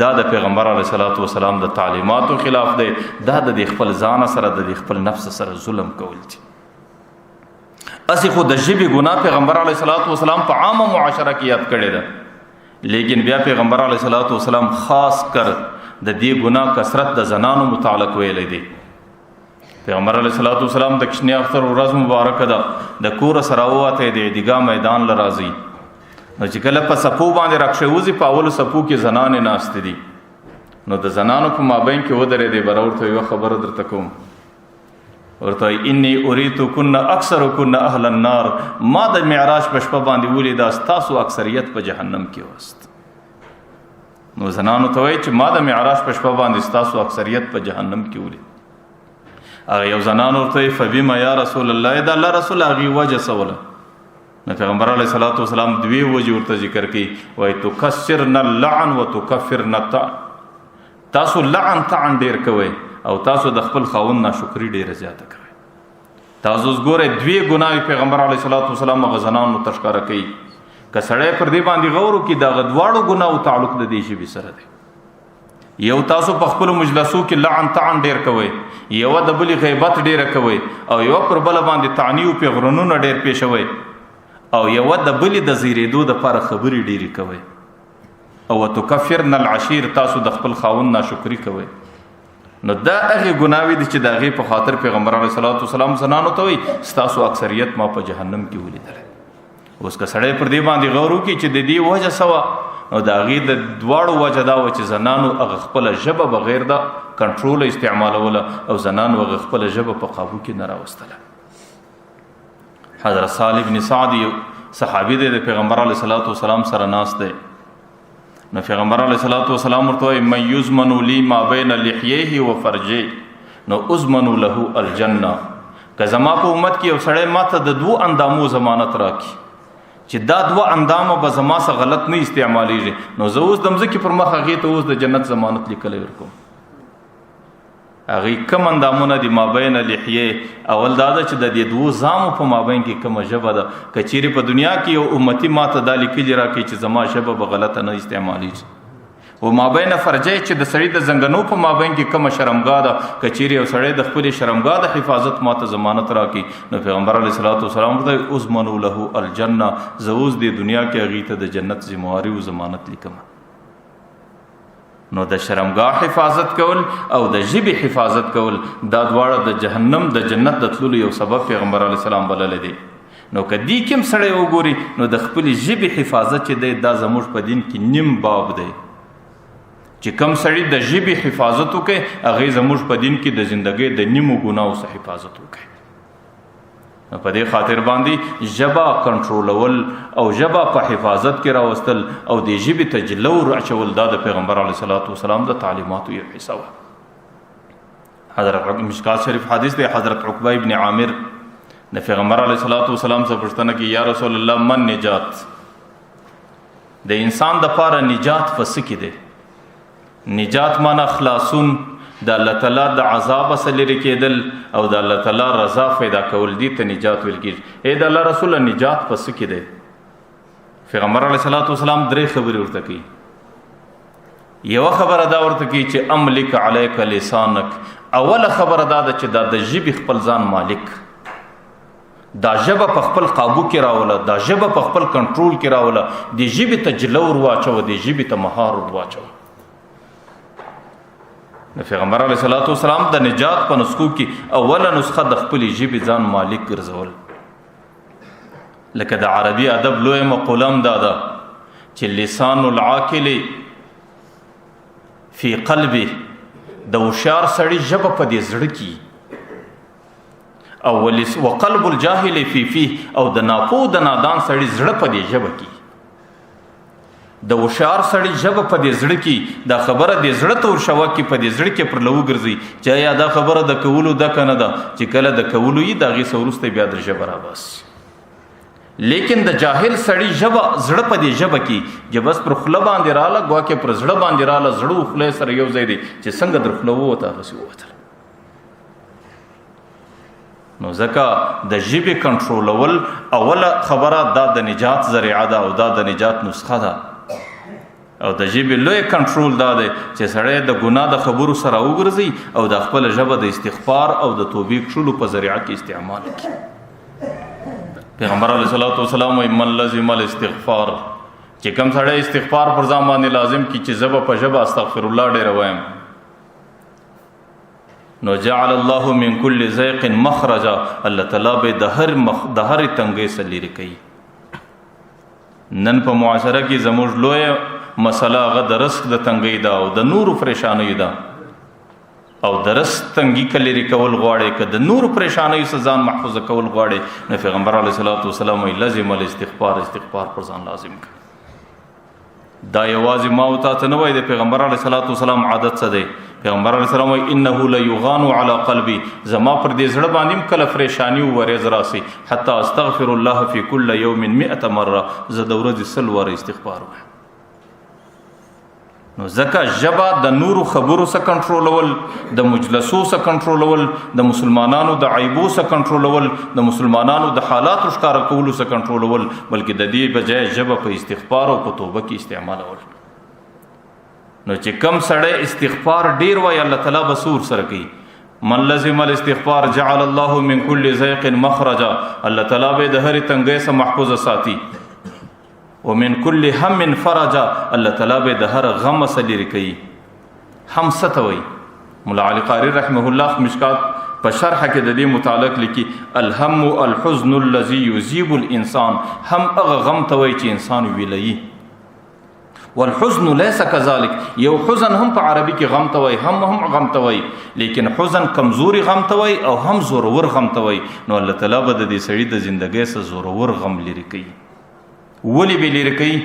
دا د پیغمبر علیه الصلاۃ والسلام د تعلیماتو خلاف دی. دا د خپل ځان سره د خپل نفس سره ظلم کول دي. اسی خو د ژبې ګناه پیغمبر علیه الصلاۃ والسلام په عامه معاشره کې یاد کړی ده، لیکن بیا پیغمبر علیه الصلاۃ والسلام خاص کر د دې ګناه کثرت د زنانو متعلق ویلی دی. پیغمبر علیه الصلاۃ والسلام د کشنی اختر ورځ مبارکه ده، د کور سره ووتی د عیدګاه میدان له راځي، نو چې کله په صفو باندې راکښوځي، په اولو صفو کې زنانې ناستې دي، نو د زنانو په مابین کې ودرېدی، بره ورته یوه خبره درته کوم، ورته انی اریتکن اکثرکن اهل النار، ما د معراج په شپه باندې ولیده ستاسو اکثریت په جهنم کې وست. نو زنانو ته وایي چې ما د معراج په شپه باندې ستاسو اکثریت په جهنم کې ولید. هغه یو زنانو ورته فبما یا رسول الله، دا الله رسول هغې وجه څه وله؟ نو پیغمبر علیه الصلاۃ والسلام دوی وجې ورته ذکر کوي، وایي تکسرن اللعن و تکفرن الطعن، تاسو لعن طعن ډېر کوئ او تاسو د خپل خاوند ناشکري ډېره زیاته کوئ. تاسو اوس ګورئ دوی ګناوې پیغمبر علیه الصلاۃ والسلام هغه زنانو ته ښکاره کوي. که سړی پر دې باندې غور وکړي، د هغه دواړو ګناو تعلق د دې ژبې سره دی. یو تاسو په خپلو مجلسو کې لعن طعن ډېر کوئ، یوه د بلې غیبت ډېره کوئ، او یوه پر بله باندې طعني او پیغرونونه ډېر پیښوئ، او یوه د بلې د زیرېدو دپاره خبرې ډېرې کوئ، او وتکفرن العشیر، تاسو د خپل خاوند ناشکري کوئ. نو دا هغه ګناوي دي چې د هغې په خاطر پیغمبر علیه صلات وسلام زنانو ته وایي ستاسو اکثریت ما په جهنم کې ولیدلی. اوس که سړی پر دې باندې غور وکړي چې د دې وجه څه وه، نو د هغې د دواړو وجه دا وه چې زنانو هغه خپله ژبه بغیر د کنټروله استعمالوله او زنانو هغه خپله ژبه په قابو کې نه راوستله. حضرت سهل بن سعد یو صحابي دی، د پیغمبر علیه صلات وسلام سره ناست دی. نو پیغمبر علیه صلات وسلام ورته وایي من یضمن لی ما بین لحییه و فرجه نو اضمن له الجنه. که زما په امت کې یو سړی ماته د 2 اندامو ضمانت راکړي چې دا 2 اندامه به زما څخه غلط نه استعمالیږي، نو زه اوس د مځکې پر مخ هغې ته اوس د جنت ضمانت لیکلی ورکوم. هغې کم اندامونه دي مابین لحیې؟ اول دا ده چې د دې 2 زامو په مابین کې کومه ژبه ده. که چیرې په دنیا کې یو امتي ماته دا لیکلي راکړي چې زما ژبه به غلطه نه استعمالیږي. و مابین فرجه چې د سړي د زنګنو په مابین کې کومه شرمګاه ده، که چیرې یو سړی د خپلې شرمګاه د حفاظت ماته ضمانت راکړي، نو پیغمبر علیه صلات وسلام ورته اضمنوا له الجنه، زه اوس د دنیا کې هغې ته د جنت ذمواري او ضمانت لیکم. نو د شرمګاه حفاظت کول او د ژبې حفاظت کول دا دواړه د جهنم د جنت د تللو یو سبب پیغمبر علیه السلام بللی دی. نو که دې کوم سړی وګوري نو د خپلې ژبې حفاظت چې دی دا زموږ په دین کې نیم باب دی. چې کم سړی د ژبې حفاظت وکړي هغې زموږ په دین کې د زندګۍ د نیمو ګناو څخه حفاظت وکړي. نو په دې خاطر باندې ژبه کنټرولول او ژبه په حفاظت کې راوستل او د ژبې ته جلور اچول دا د پیغمبر علیه صلات وسلام د تعلیماتو یو حصه وه. حضرت مشکات شریف حدیث دی، حضرت عقبه ابن عامر د پیغمبر علیه صلات وسلام څخه پوښتنه کوي یا رسول الله من نجات؟ د انسان دپاره نجات په څه کې دی؟ نجات معنا خلاصون، د الله تعالی د عذاب څخه لرې کېدل او د الله تعالی رضا پیدا کول، دي ته نجات ویل کېږي. ای د الله رسوله نجات په څه کې دی؟ پیغمبر علیه صلات وسلام 3 خبرې ورته کوي. یوه خبره دا ورته کوي چې املک علیک لسانک. اوله خبره دا ده چې دا د ژبې خپل ځان مالک، دا ژبه په خپل قابو کې راوله، دا ژبه په خپل کنټرول کې راوله، د ژبې ته جلور واچوه، د ژبې ته مهار واچوه. د پیغمبر علیه صلات وسلام د نجات په نسخو کې اوله نسخه د خپلې ژبې ځان مالک ګرځول. لکه د عربي ادب لویه مقوله هم دا ده چې لسان العاقل فی قلبه، د هوښیار سړي ژبه په دې زړه کې، او وقلب الجاهل فی فیه، او د ناپوه د نادان سړي زړه په دې ژبه کې. د هوښیار سړي ژبه په دې زړه کې، دا خبره دې زړه ته ورشوه کې په دې زړه کې پر لو ګرځي چې یا دا خبره د کولو ده که نه ده، چې کله د کولو یي د هغې څه وروسته بیا د ژبه راباسي. لیکن د جاهل سړي ژبه زړه په دې ژبه کې چې بس پر خوله باندې راله، ګواکې پر زړه باندې راله، زړه او خوله سره یو ځای دی چې څنګه در خوله ووته هغسې ووتل. نو ځکه د ژبې کنټرولول اوله خبره دا د نجات ذریعه ده او دا د نجات نسخه ده. او د ژبې لوی کنټرول دا دی چې سړی د ګناه د خبرو سره وګرځي او د خپله ژبه د استغفار او د توبې کښلو په ذریعه کې استعمال کړي. پیغمبر علیه صلات وسلام وایي من لزم الاستغفار، چې کوم سړی استغفار پر ځان باندې لازم کړي چې زه به په ژبه استغفر الله ډېره وایم، نو جعل الله من كل ضيق مخرجا، الله تعالی به د هرې تنګۍ څخه لرې کوي. نن په معاشره کې زموږ لویه مسله هغه د رزق د تنګۍ ده او د نورو پریشانیو ده. او د رزق تنګي که لرې کول غواړې، که د نورو پریشانیو څخه ځان محفوظه کول غواړې، نو پیغمبر علیه صلات وسلام وایي لازم الاستغفار، استغفار پر ځان لازم کړه. دا یوازې ما او تا ته نه وایي، د پیغمبر علیه صلات وسلام عادت څه دی؟ پیغمبر علیه السلام وایي انه لیغان علی قلبی، زما پر دې زړه باندې هم کله پریشاني او وریځ راسي حتی استغفر الله فی کل یوم 100 مره، زه د ورځې 100 واره استغفار وایم. نو ځکه ژبه د نورو خبرو څخه کنټرولول، د مجلسو څخه کنټرولول، د مسلمانانو د عیبو څخه کنټرولول، د مسلمانانو د حالاتو ښکاره کولو څخه کنټرولول، بلکې د دې بجای ژبه په استغفار او په توبه کې استعمالول. نو چې کم سړی استغفار ډیر وایي الله تعالی به سور سره کوي. من لزم الاستغفار جعل الله من كل ضيق مخرجا، الله تعالی به د هرې تنګۍ څخه محفوظه ساتي. ومن كل هم فرجا، الله تعالی به د هر غم څخه لرې کوي. هم څه ته وایي؟ مولا علی قاری رحمه الله مشکات په شرح کې د دې متعلق لیکي الهم الحزن الذي يذيب الانسان، هم هغه غم ته وایي چې انسان ویلوي. والحزن ليس كذلك، یو حزن هم په عربي کې غم ته وایي، هم غم ته وایي، لیکن حزن کمزوري غم ته وایي او هم زورور غم ته وایي. نو الله تعالی به د دې سړي د زندګۍ څخه زورور غم لري کوي. ولې به لري کوي؟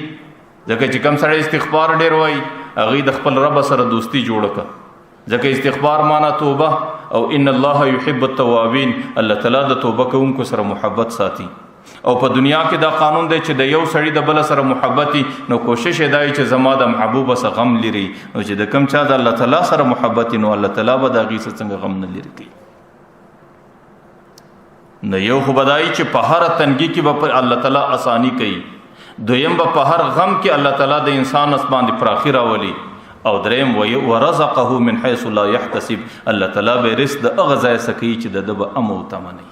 ځکه چې کم سړی استغفار ډېر وایي هغه د خپل رب سره دوستی جوړه کړه. ځکه استغفار معنا توبه، او ان الله يحب التوابين، الله تعالی د توبه کوونکو سره محبت ساتي. او په دنیا کې دا قانون دی چې د یو سړي د بل سره محبتي، نو کوشش دی چې زما د محبوب سره غم لري، او چې د کم چا د الله تعالی سره محبتي، نو الله تعالی به د هغې څخه غم نه لري کوي. نو یو خو بدایي چې په هر تنګي کې به الله تعالی اسانی کوي، دویم به په هر غم کې الله تعالی د انسان اس باندې پراخي راولي، او دریم ورزقه من حيث لا يحتسب، الله تعالی به رزق د هغه ځای څخه کوي چې د به امو تمني.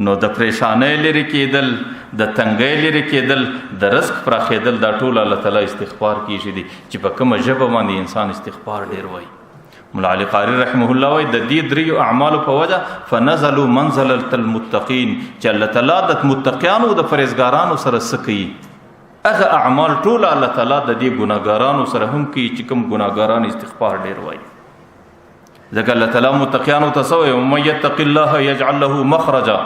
نو د پریشانۍ لري کېدل، د تنګۍ لري کېدل، د رزق پراخېدل، دا ټول الله تعالی استغفار کیږي دي چې په کومه ژبه باندې انسان استغفار ډېر وایي. مولا علی قاری رحمه الله وایي د دې دریو اعمالو په وجه فنزلوا منزلة المتقین، چې الله تعالی د متقیانو د پرهیزګارانو سره څه کوي، هغه اعمال ټول الله تعالی د دې ګناهګارانو سره هم کوي چې کوم ګناهګاران استغفار ډېر وایي. ځکه الله تعالی متقیانو ته څه وایي ومن یتق الله یجعل له مخرجا،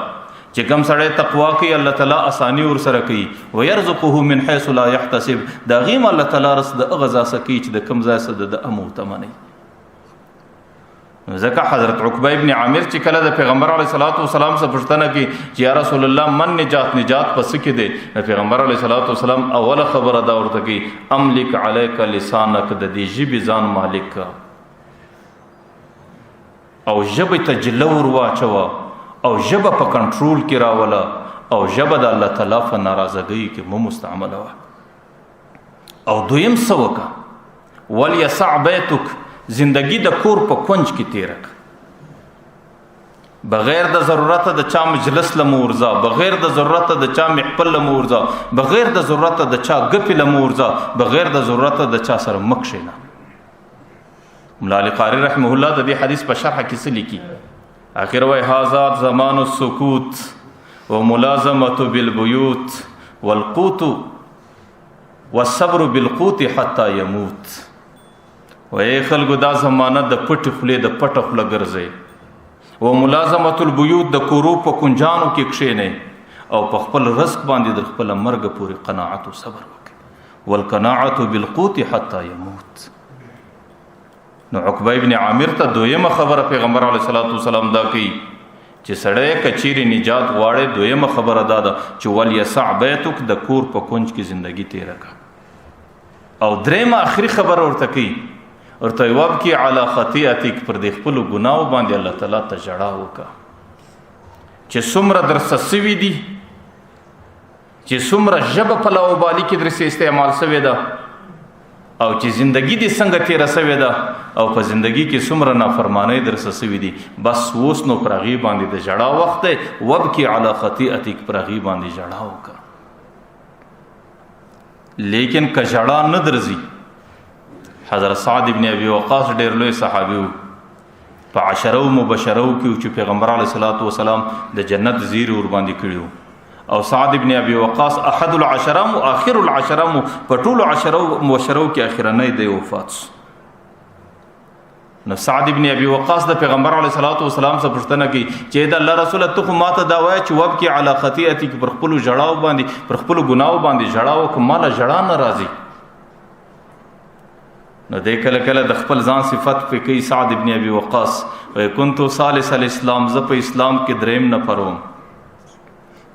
چې کوم سړی تقوا کوي الله تعالی اسانی ور سره کوي. ويرزقه من حيث لا يحتسب، دا غیم الله تعالی رس د اغزا سکی چې د کوم ځای څخه د امو تمني. ځکه حضرت عقبه ابن عامر چې کله د پیغمبر علیه الصلاۃ والسلام څخه پوښتنه کوي چې یا رسول الله من نجات پس کې دی، د پیغمبر علیه الصلاۃ والسلام اوله خبره دا ورته کوي املک علیک لسانک، د دې ژبې ځان مالک او ژبې ته جلور واچوه او ژبه په کنټرول کې راوله، او ژبه د الله تعالی په ناراضګۍ کې مو مستعمله وه. او دویم څه وکړه ولیسع بیتک، زندگی د کور په کونج کې تیره کړه، بغیر د ضرورت د چا مجلس له مورځه، بغیر د ضرورت د چا محفل له مورځه، بغیر د ضرورت د چا ګپې له مورځه، بغیر د ضرورت د چا سره مخ کښېنه. مولا علی قاری رحمه الله د دې حدیث په شرح کې څه لیکي؟ آخر وای هذا زمان السکوت وملازمة بالبیوت والقوت والصبر بالقوت حتى يموت. وای خلکو دا زمانه د پټ خولې د پټ خوله ګرځي، وملازمة البیوت د کورو په کنجانو کې کښېنئ، او په خپل رزق باندې د خپل مرګ پورې قناعت او صبر وکړئ. والقناعة بالقوت حتى يموت. نو عقبه ابن عامر ته دویمه خبره پیغمبر علیه الصلاۃ والسلام دا کوي چې سړی کچيري نجات غواړي، دویمه خبره دا ده چې ولیسع بیتک، د کور په کونج کې زندگی تیره کړه. او دریمه آخري خبره ورته کوي، ورته وابکی علی خطیئتک، پر دې خپلو ګناو باندې الله تعالی ته ژړا وکړه چې څومره درڅه سوي دي، چې څومره ژبه په لاوبالي کې درڅه استعمال سوې ده، او چې زندگی دې څنګه تیره سوې ده، او په زندگی کې څومره نافرمانی درڅه سوي دي. بس اوس نو پر هغې باندې د ژړا وخت دی، وابکی علی خطیئتک، پر هغې باندې ژړا وکړه. لیکن که ژړا نه درځي، حضرت سعد ابن ابي وقاص ډېر لوی صحابي و، په عشرو مبشرو کې چې پیغمبر علیه الصلاۃ والسلام د جنت زیر ور باندې کړي، او سعد ابن ابي وقاص احد العشره و اخر العشره، په ټولو عشرو مبشرو کې اخرنۍ دی وفات. نو سعد ابن ابي وقاص د پیغمبر علیه الصلاۃ والسلام څخه پوښتنه کوي چې د الله رسول ته خو ماته دا وایي چې وابکی علی خطیئتک، پر خپلو ژړاو باندې، پر خپلو ګناو باندې ژړا وکړه، ماله ژړا نه راځي. نو دی کله کله د خپل ځان صفت په کوي سعد ابن ابي وقاص وایي كنت ثالث الاسلام، زه په اسلام کې دریم نفر وم،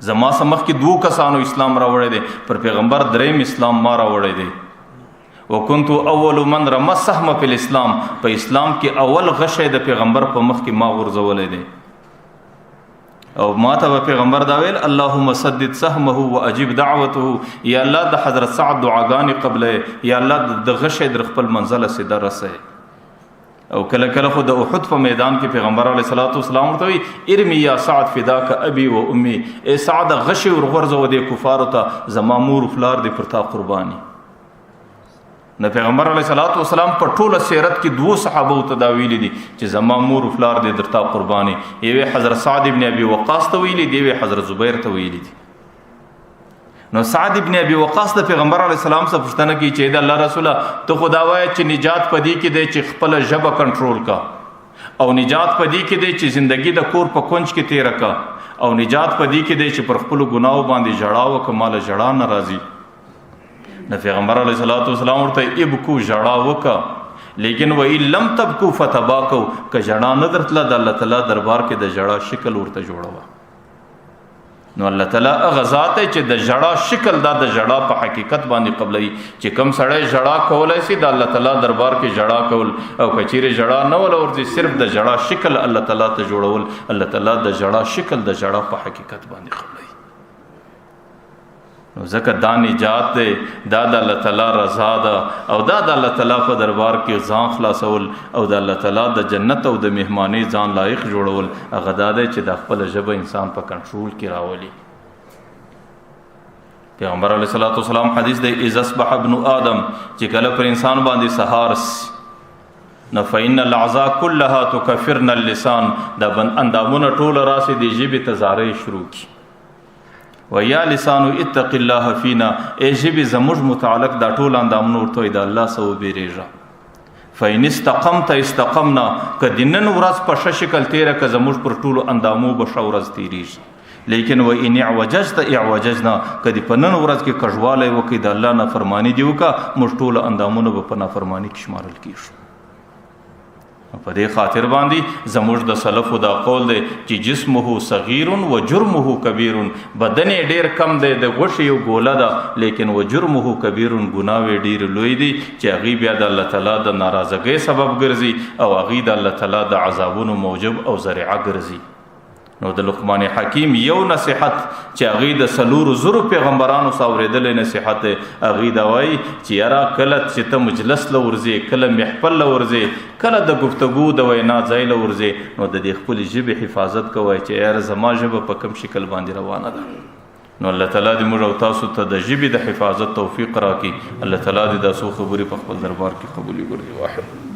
زما سره مخکې دوو کسانو اسلام راوړی دی، پر پیغمبر دریم اسلام ما راوړی دی. وكنت اول من رمى السهم في الاسلام، په اسلام کې اول غشی د پیغمبر په مخ کې ما غورځولی دی، او ما ته پیغمبر دا ویل اللهم سدد سهمه واجب دعوته، یا الله د حضرت سعد دعاګانې قبله، یا الله د غشی در خپل منزله سیده رسه. او کله کله خو د احد په میدان کې پیغمبر علیه الصلاۃ والسلام ورته وی ارمی یا سعد فداک ابي و امي، ای سعد غشی ورغورځو د کفارو ته، زما مور پلار دی پر تا قرباني. د پیغمبر علیه الصلاۃ والسلام په ټوله سیرت کې 2 صحابه ته دا ویلي دي چې زما مور او پلار دې درته قرباني، یوه حضرت سعد ابن ابي وقاص ته ویلي دي، یوه حضرت زبیر ته ویلي دي. نو سعد ابن ابي وقاص د پیغمبر علیه السلام څخه پوښتنه کوي چې د الله رسوله ته خدا وایي چې نجات پدې کې دی چې خپل ژبه کنټرول کا، او نجات پدې کې دی چې زندگی د کور په کونج کې تیر کا، او نجات پدې کې دی چې پر خپل ګناو باندې جړا وکماله جړا ناراضي. د پیغمبر علیه الصلاۃ والسلام ورته ابکو جړا وکا، لیکن و ان لم تبکو فتباکو، که جړا نه درتله د الله تعالی دربار کې د جړا شکل ورته جوړوا. نو الله تعالی هغه ذات چې د جړا شکل دا د جړا په حقیقت باندې قبلوي، چې کم سړی جړا کولای شي د الله تعالی دربار کې جړا کول، او کچېره جړا نه ول ورځي صرف د جړا شکل الله تعالی ته جوړول، الله تعالی د جړا شکل د جړا په حقیقت باندې قبلوي. نو ځکه دا نجات دی، دا د الله تعالی رضا ده، او دا د الله تعالی په دربار کې ځان خلاصول، او د الله تعالی د جنت او د مهمانۍ ځان لایق جوړول، هغه دا دی چې د خپل ژبه انسان په کنټرول کې راولي. پیغمبر علیه الصلاۃ والسلام حدیث دی اذا اصبح ابن آدم، چې کله پر انسان باندې سهار نو فإن الأعضاء كلها تكفرن اللسان، دا اندامونه ټول راسي د ژبې ته زارۍ شروع کی. و یا لسانو اتق الله فینا، ای ژبې زموږ متعلق دا ټول اندامونه ورته د الله سره وبېرېږه. فإن استقمت استقمنا، که د نن ورځ په ښه شکل تېره که زموږ پر ټولو اندامو به ښه ورځ تېرېږي. لیکن و ان اعوججت اعوججنا، که د په نن ورځ کې کژوالی وکړي د الله نافرماني دې وکړه، موږ ټول اندامونه به په نافرماني کې شمارل کېږو. په دې خاطر باندې زموږ د سلفو دا قول دی چې جسمه صغیر و جرمه کبیر، بدن ډیر کم دی د غوښې یو ګوله ده، لیکن و جرمه کبیر، ګناه ډیر لوی دی چې هغې بیا د الله تعالی د ناراضګۍ سبب ګرځي، او هغې د الله تعالی د عذابونو موجب او ذریعه ګرځي. نو د لقمان حکیم یو نصیحت چې هغې د 400 پیغمبرانو سره اورېدلی نصیحت دی، هغې دا وایي چې یاره کله چې ته مجلس له ورځې، کله محفل له ورځې، کله د گفتگو د وینا ځای له ورځې، نو د دې خپلې ژبې حفاظت کوئ چې یاره زما ژبه په کوم شکل باندې روانه ده. نو الله تعالی دې موږ او تاسو ته د ژبې د حفاظت توفیق راکړي. الله تعالی دې دا څو خبرې په خپل دربار کې قبولې ګرځي. واحد